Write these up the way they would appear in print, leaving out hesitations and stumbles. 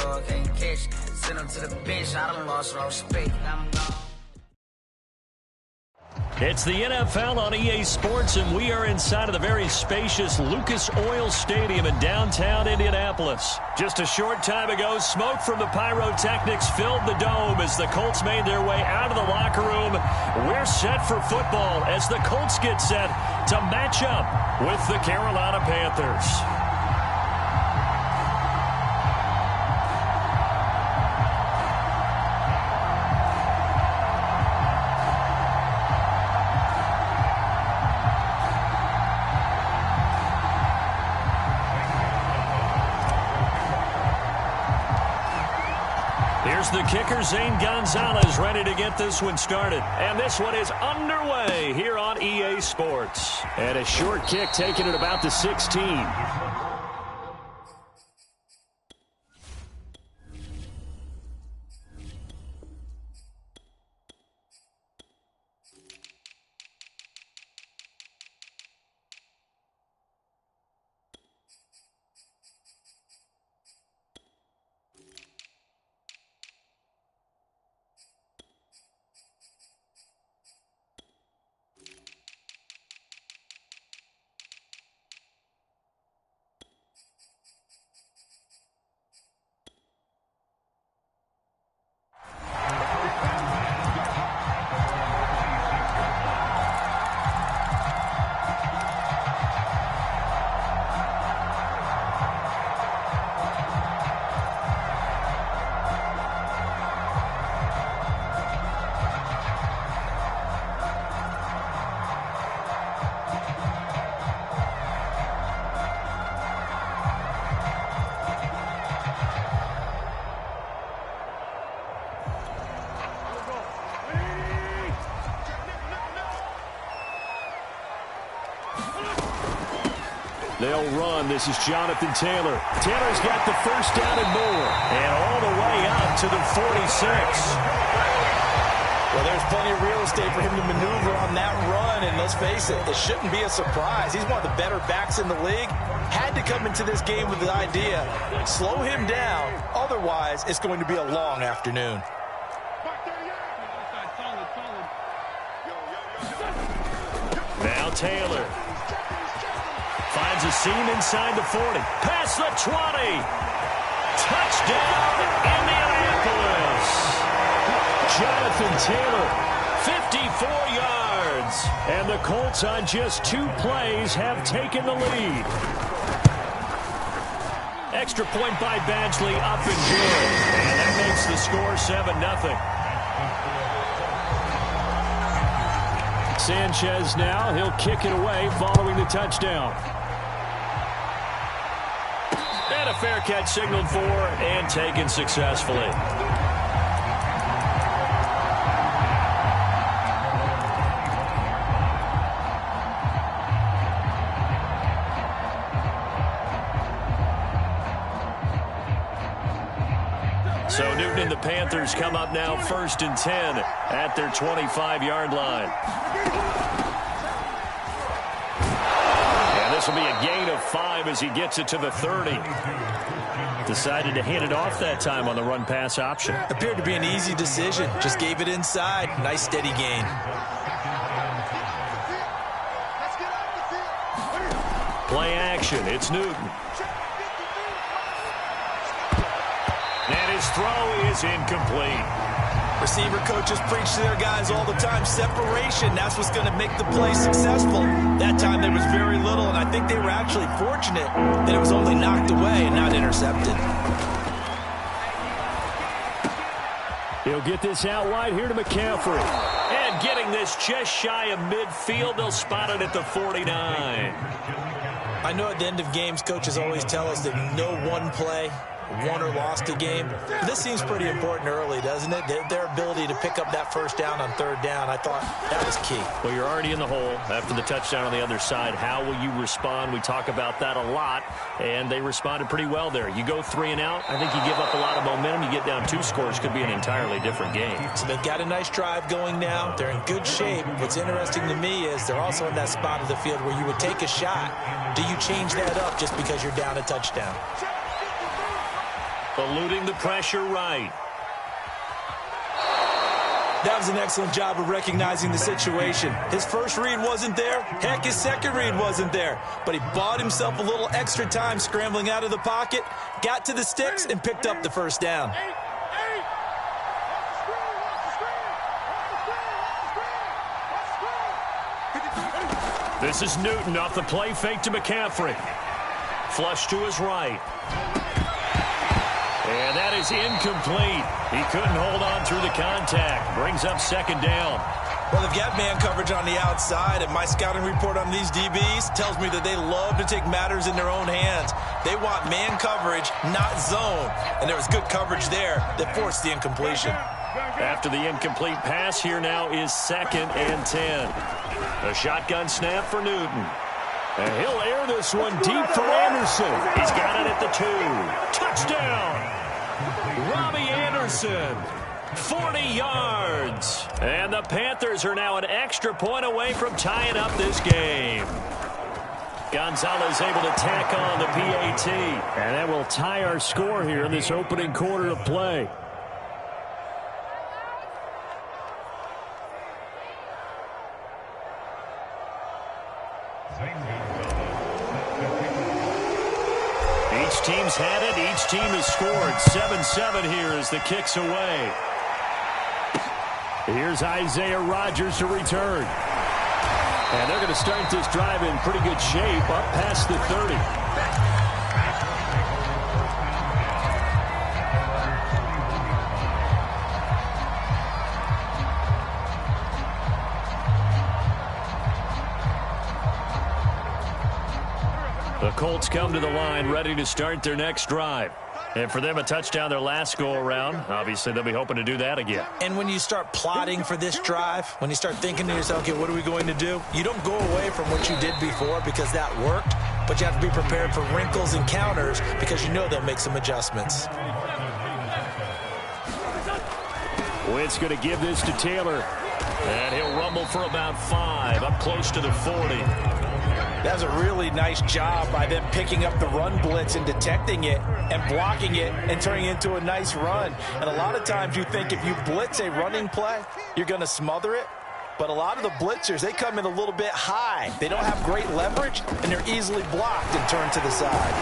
score, can't catch. Send him to the bench, I done lost all respect. I'm gone. It's the NFL on EA Sports, and we are inside of the very spacious Lucas Oil Stadium in downtown Indianapolis. Just a short time ago, smoke from the pyrotechnics filled the dome as the Colts made their way out of the locker room. We're set for football as the Colts get set to match up with the Carolina Panthers. Here's the kicker, Zane Gonzalez, ready to get this one started. And this one is underway here on EA Sports. And a short kick taken at about the 16. They'll run. This is Jonathan Taylor. Taylor's got the first down and more. And all the way out to the 46. Well, there's plenty of real estate for him to maneuver on that run. And let's face it, it shouldn't be a surprise. He's one of the better backs in the league. Had to come into this game with the idea, slow him down. Otherwise, it's going to be a long afternoon. Now Taylor finds a seam inside the 40. Past the 20. Touchdown, Indianapolis. Jonathan Taylor, 54 yards. And the Colts on just 2 plays have taken the lead. Extra point by Badgley, up and good. And that makes the score 7-0. Sanchez now, he'll kick it away following the touchdown. And a fair catch signaled for and taken successfully. So Newton and the Panthers come up now 1st and 10 at their 25-yard line. And this will be a gain of 5 as he gets it to the 30. Decided to hand it off that time on the run-pass option. Appeared to be an easy decision. Just gave it inside. Nice steady gain. Play action. It's Newton. And his throw is incomplete. Receiver coaches preach to their guys all the time. Separation, that's what's going to make the play successful. That time there was very little, and I think they were actually fortunate that it was only knocked away and not intercepted. He'll get this out wide here to McCaffrey. And getting this just shy of midfield, they'll spot it at the 49. I know at the end of games, coaches always tell us that no one play won or lost a game. But this seems pretty important early, doesn't it? Their ability to pick up that first down on 3rd down, I thought that was key. Well, you're already in the hole after the touchdown on the other side. How will you respond? We talk about that a lot, and they responded pretty well there. You go 3 and out, I think you give up a lot of momentum. You get down 2 scores, could be an entirely different game. So they've got a nice drive going now. They're in good shape. What's interesting to me is they're also in that spot of the field where you would take a shot. Do you change that up just because you're down a touchdown? Eluding the pressure right. That was an excellent job of recognizing the situation. His first read wasn't there. Heck, his second read wasn't there. But he bought himself a little extra time scrambling out of the pocket, got to the sticks, and picked up the first down. This is Newton off the play fake to McCaffrey. Flush to his right. And that is incomplete. He couldn't hold on through the contact. Brings up second down. Well, they've got man coverage on the outside, and my scouting report on these DBs tells me that they love to take matters in their own hands. They want man coverage, not zone. And there was good coverage there that forced the incompletion. After the incomplete pass, here now is 2nd and 10. A shotgun snap for Newton. And he'll air this one deep for Anderson. He's got it at the 2. Touchdown! Robbie Anderson, 40 yards. And the Panthers are now an extra point away from tying up this game. Gonzalez able to tack on the PAT. And that will tie our score here in this opening quarter of play. Each team's had it. Each team has scored. 7-7 here as the kick's away. Here's Isaiah Rodgers to return. And they're going to start this drive in pretty good shape up past the 30. The Colts come to the line ready to start their next drive. And for them, a touchdown their last go-around. Obviously, they'll be hoping to do that again. And when you start plotting for this drive, when you start thinking to yourself, okay, what are we going to do? You don't go away from what you did before because that worked, but you have to be prepared for wrinkles and counters because you know they'll make some adjustments. Witt's going to give this to Taylor. And he'll rumble for about 5, up close to the 40. That was a really nice job by them picking up the run blitz and detecting it and blocking it and turning it into a nice run. And a lot of times you think if you blitz a running play, you're going to smother it. But a lot of the blitzers, they come in a little bit high. They don't have great leverage, and they're easily blocked and turned to the side.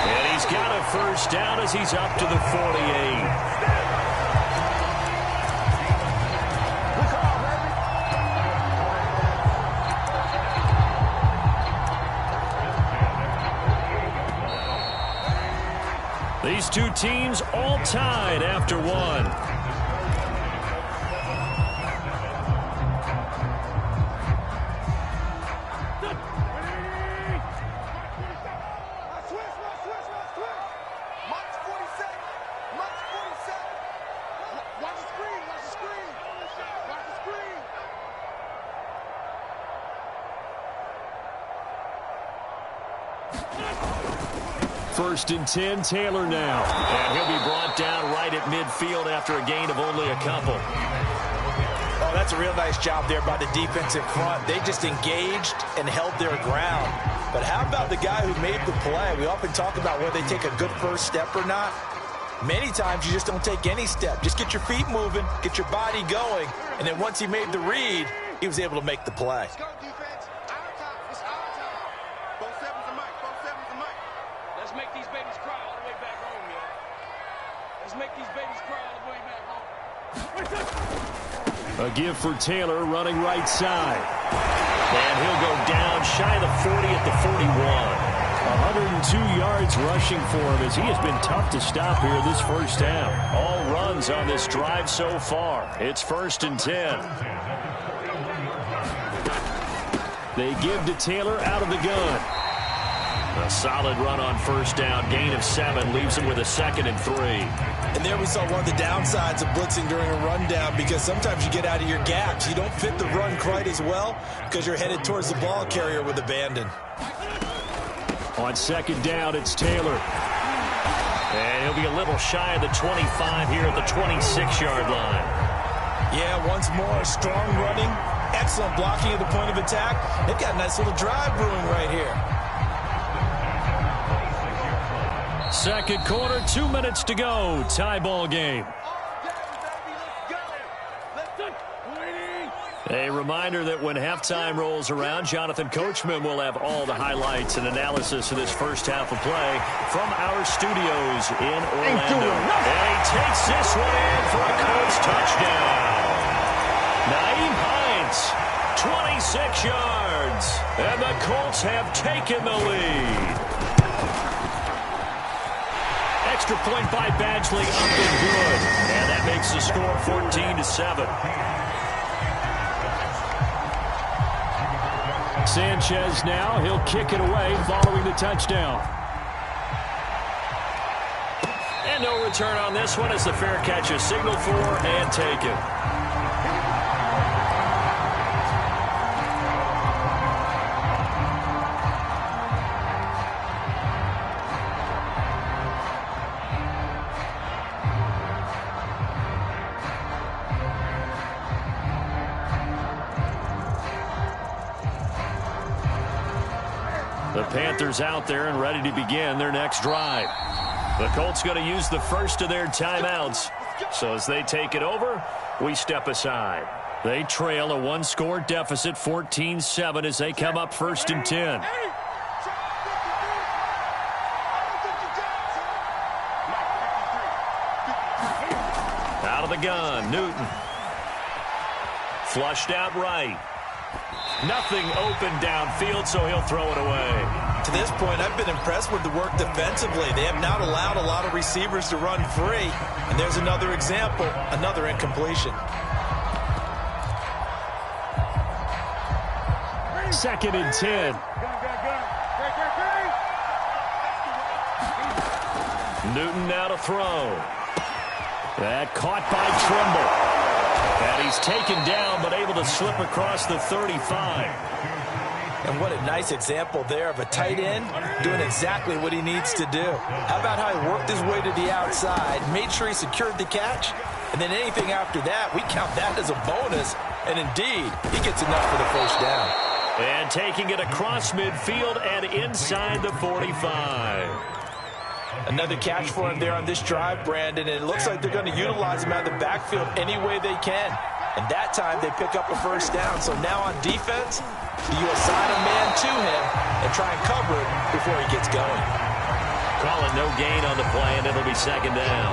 And he's got a first down as he's up to the 48. These two teams all tied after one. First and 10, Taylor now. And he'll be brought down right at midfield after a gain of only a couple. Oh, that's a real nice job there by the defensive front. They just engaged and held their ground. But how about the guy who made the play? We often talk about whether they take a good first step or not. Many times you just don't take any step. Just get your feet moving, get your body going, and then once he made the read, he was able to make the play. A give for Taylor running right side. And he'll go down shy of the 40 at the 41. 102 yards rushing for him as he has been tough to stop here this first half. All runs on this drive so far. It's first and 10. They give to Taylor out of the gun. A solid run on first down. Gain of 7 leaves him with a 2nd and 3. And there we saw one of the downsides of blitzing during a rundown because sometimes you get out of your gaps. You don't fit the run quite as well because you're headed towards the ball carrier with abandon. On second down, it's Taylor. And he'll be a little shy of the 25 here at the 26-yard line. Yeah, once more, strong running, excellent blocking at the point of attack. They've got a nice little drive brewing right here. Second quarter, 2 minutes to go. Tie ball game. A reminder that when halftime rolls around, Jonathan Coachman will have all the highlights and analysis of this first half of play from our studios in Orlando. And he takes this one in for a Colts touchdown. Naeem Hines, 26 yards. And the Colts have taken the lead. Extra point by Badgley up and good. And that makes the score 14-7. Sanchez now, he'll kick it away following the touchdown. And no return on this one as the fair catch is signaled for and taken. The Panthers out there and ready to begin their next drive. The Colts going to use the first of their timeouts. So as they take it over, we step aside. They trail a one-score deficit, 14-7, as they come up 1st and 10. Out of the gun, Newton. Flushed out right. Nothing open downfield, so he'll throw it away. To this point, I've been impressed with the work defensively. They have not allowed a lot of receivers to run free. And there's another example, another incompletion. 2nd and 10. Newton now to throw. That caught by Trimble. And he's taken down, but able to slip across the 35. And what a nice example there of a tight end doing exactly what he needs to do. How about how he worked his way to the outside, made sure he secured the catch, and then anything after that, we count that as a bonus. And indeed, he gets enough for the first down. And taking it across midfield and inside the 45. Another catch for him there on this drive, Brandon, and it looks like they're going to utilize him out of the backfield any way they can. And that time they pick up a first down. So now on defense, you assign a man to him and try and cover it before he gets going. Call it no gain on the play, and it'll be 2nd down.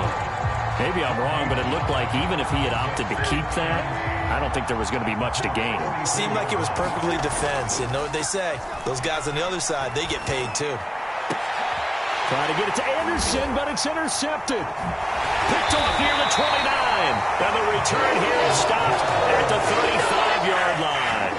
Maybe I'm wrong, but it looked like even if he had opted to keep that, I don't think there was going to be much to gain. It seemed like it was perfectly defense. And know what they say? Those guys on the other side, they get paid too. Trying to get it to Anderson, but it's intercepted. Picked off near the 29. And the return here is stopped at the 35-yard line.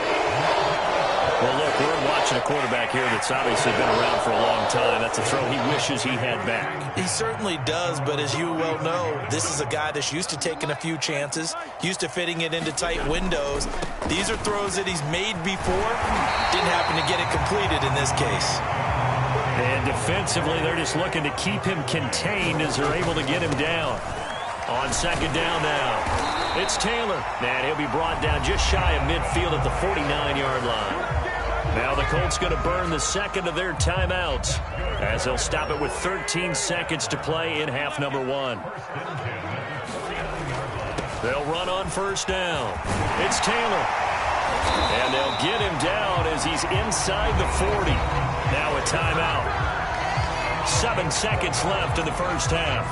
Well, look, we're watching a quarterback here that's obviously been around for a long time. That's a throw he wishes he had back. He certainly does, but as you well know, this is a guy that's used to taking a few chances, used to fitting it into tight windows. These are throws that he's made before. Didn't happen to get it completed in this case. And defensively, they're just looking to keep him contained as they're able to get him down. On 2nd down now, it's Taylor. And he'll be brought down just shy of midfield at the 49-yard line. Now the Colts going to burn the 2nd of their timeouts as they'll stop it with 13 seconds to play in half number 1. They'll run on 1st down. It's Taylor. And they'll get him down as he's inside the 40. Now a timeout. 7 seconds left in the first half.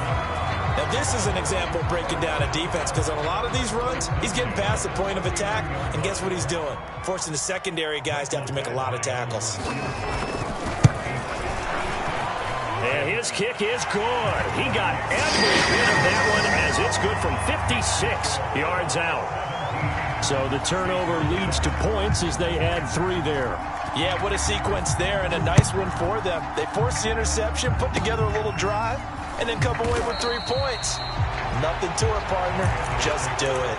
Now this is an example of breaking down a defense, because on a lot of these runs, he's getting past the point of attack, and guess what he's doing? Forcing the secondary guys to have to make a lot of tackles. And his kick is good. He got every bit of that one as it's good from 56 yards out. So the turnover leads to points as they add 3 there. Yeah, what a sequence there, and a nice one for them. They forced the interception, put together a little drive, and then come away with 3 points. Nothing to it, partner. Just do it.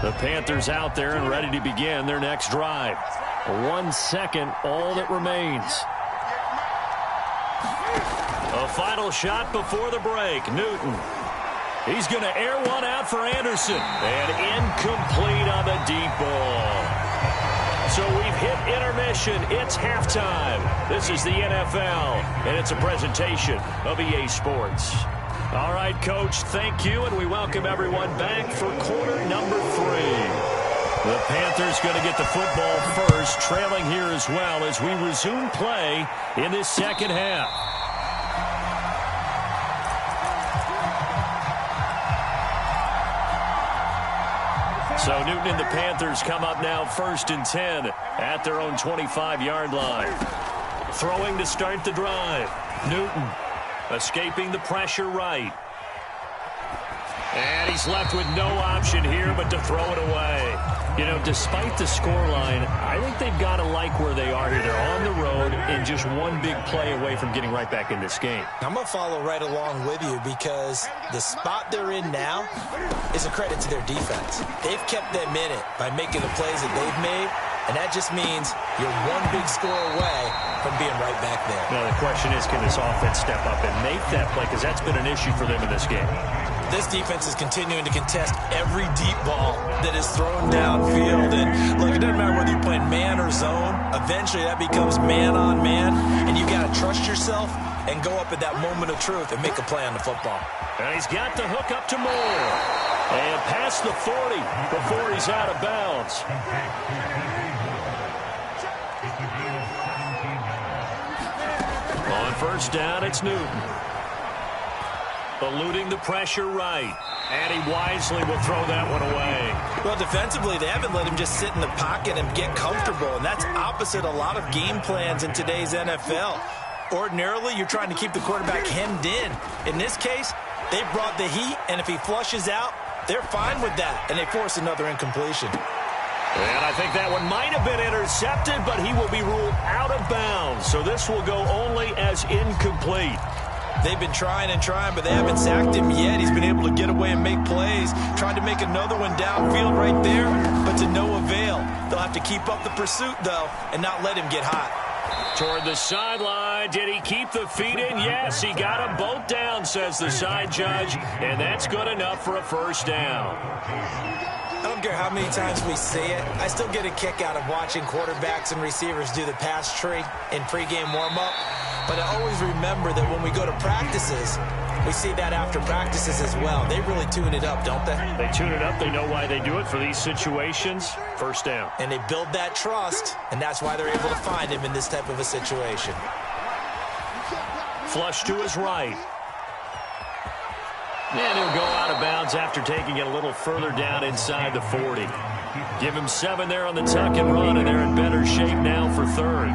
The Panthers out there and ready to begin their next drive. 1 second, all that remains. A final shot before the break. Newton. He's going to air one out for Anderson. And incomplete on the deep ball. So we've hit intermission. It's halftime. This is the NFL, and it's a presentation of EA Sports. All right, Coach, thank you, and we welcome everyone back for quarter number 3. The Panthers going to get the football first, trailing here as well as we resume play in this second half. So Newton and the Panthers come up now 1st and 10 at their own 25-yard line. Throwing to start the drive. Newton escaping the pressure right. And he's left with no option here but to throw it away. You know, despite the scoreline, I think they've got to like where they are here. They're on the road and just one big play away from getting right back in this game. I'm going to follow right along with you because the spot they're in now is a credit to their defense. They've kept them in it by making the plays that they've made, and that just means you're one big score away from being right back there. Now, the question is, can this offense step up and make that play? Because that's been an issue for them in this game. This defense is continuing to contest every deep ball that is thrown downfield. And look, it doesn't matter whether you're playing man or zone. Eventually, that becomes man on man. And you got to trust yourself and go up at that moment of truth and make a play on the football. And he's got the hook up to Moore. And past the 40 before he's out of bounds. On first down, it's Newton. Eluding the pressure right. And he wisely will throw that one away. Well, defensively, they haven't let him just sit in the pocket and get comfortable. And that's opposite a lot of game plans in today's NFL. Ordinarily, you're trying to keep the quarterback hemmed in. In this case, they brought the heat, and if he flushes out, they're fine with that. And they force another incompletion. And I think that one might have been intercepted, but he will be ruled out of bounds. So this will go only as incomplete. They've been trying and trying, but they haven't sacked him yet. He's been able to get away and make plays. Tried to make another one downfield right there, but to no avail. They'll have to keep up the pursuit, though, and not let him get hot. Toward the sideline. Did he keep the feet in? Yes, he got them both down, says the side judge, and that's good enough for a first down. I don't care how many times we see it. I still get a kick out of watching quarterbacks and receivers do the pass tree in pregame warm-up. But I always remember that when we go to practices, we see that after practices as well. They really tune it up, don't they? They tune it up. They know why they do it for these situations. First down. And they build that trust, and that's why they're able to find him in this type of a situation. Flush to his right. And he'll go out of bounds after taking it a little further down inside the 40. Give him 7 there on the tuck and run, and they're in better shape now for third.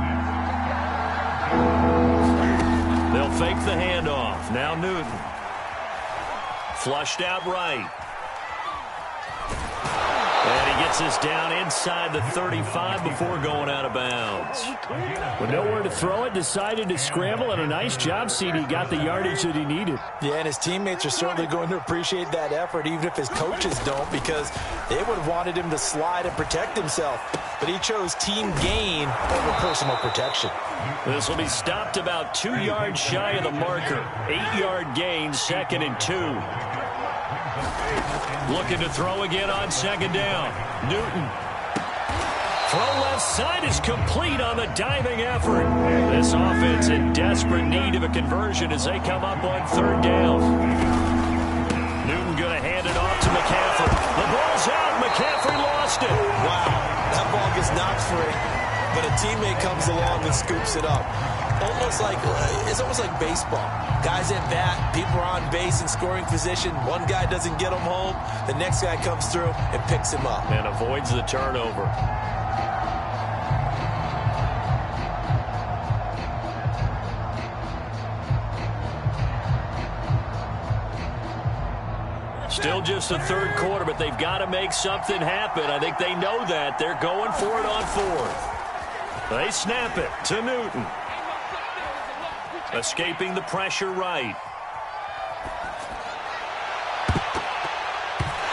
They'll fake the handoff. Now Newton. Flushed out right. And he gets this down inside the 35 before going out of bounds. With nowhere to throw it, decided to scramble, and a nice job, CD. Got the yardage that he needed. Yeah, and his teammates are certainly going to appreciate that effort, even if his coaches don't, because they would have wanted him to slide and protect himself. But he chose team gain over personal protection. This will be stopped about 2 yards shy of the marker. 8-yard gain, 2nd and 2. Looking to throw again on 2nd down. Newton. Throw left side is complete on the diving effort. This offense in desperate need of a conversion as they come up on 3rd down. Newton going to hand it off to McCaffrey. The ball's out. McCaffrey lost it. Wow, that ball gets knocked free, but a teammate comes along and scoops it up. It's almost like baseball. Guys at bat, people are on base in scoring position. One guy doesn't get him home. The next guy comes through and picks him up. And avoids the turnover. Still just the 3rd quarter, but they've got to make something happen. I think they know that. They're going for it on 4th. They snap it to Newton. Escaping the pressure right.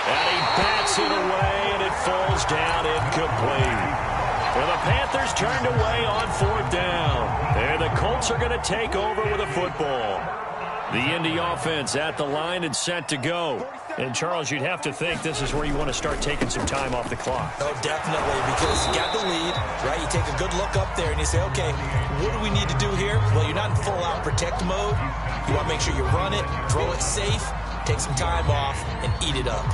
And he bats it away, and it falls down incomplete. Well, the Panthers turned away on 4th down. And the Colts are going to take over with a football. The Indy offense at the line and set to go. And, Charles, you'd have to think this is where you want to start taking some time off the clock. Oh, definitely, because you got the lead, right? You take a good look up there and you say, okay, what do we need to do here? Well, you're not in full-out protect mode. You want to make sure you run it, throw it safe, take some time off, and eat it up.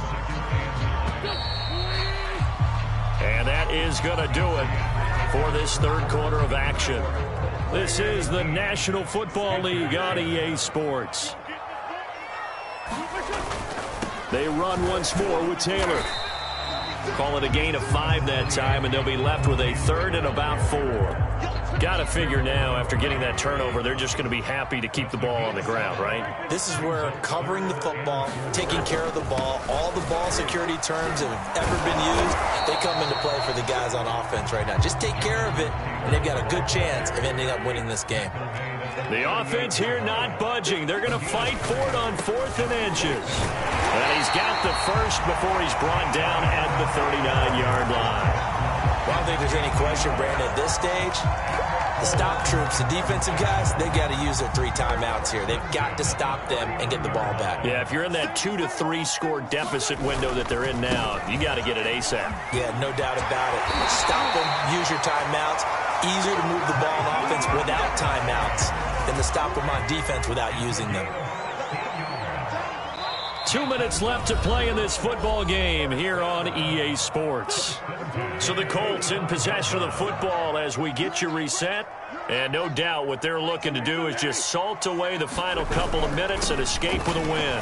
And that is going to do it for this third quarter of action. This is the National Football League on EA Sports. They run once more with Taylor. Call it a gain of 5 that time, and they'll be left with a third and about 4. Got to figure now, after getting that turnover, they're just going to be happy to keep the ball on the ground, right? This is where covering the football, taking care of the ball, all the ball security terms that have ever been used, they come into play for the guys on offense right now. Just take care of it, and they've got a good chance of ending up winning this game. The offense here not budging. They're going to fight for it on 4th and inches. And he's got the first before he's brought down at the 39-yard line. Well, I don't think there's any question, Brandon, at this stage, the stop troops, the defensive guys, they got to use their 3 timeouts here. They've got to stop them and get the ball back. Yeah, if you're in that 2 to 3 score deficit window that they're in now, you got to get it ASAP. Yeah, no doubt about it. Stop them, use your timeouts. Easier to move the ball on offense without timeouts than to stop them on defense without using them. 2 minutes left to play in this football game here on EA Sports. So the Colts in possession of the football as we get you reset. And no doubt what they're looking to do is just salt away the final couple of minutes and escape with a win.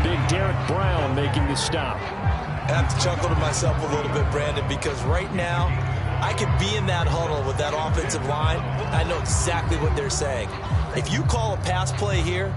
Big Derek Brown making the stop. I have to chuckle to myself a little bit, Brandon, because right now I could be in that huddle with that offensive line. I know exactly what they're saying. If you call a pass play here,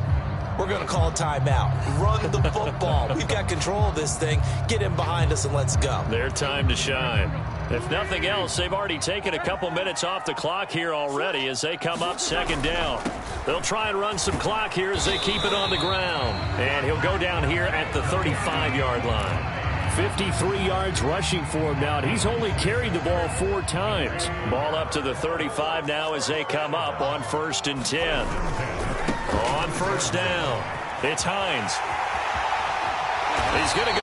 we're going to call a timeout. Run the football. We've got control of this thing. Get in behind us and let's go. Their time to shine. If nothing else, they've already taken a couple minutes off the clock here already as they come up 2nd down. They'll try and run some clock here as they keep it on the ground. And he'll go down here at the 35-yard line. 53 yards rushing for him now, and he's only carried the ball 4 times. Ball up to the 35 now as they come up on 1st and 10. On 1st down, it's Hines. He's going to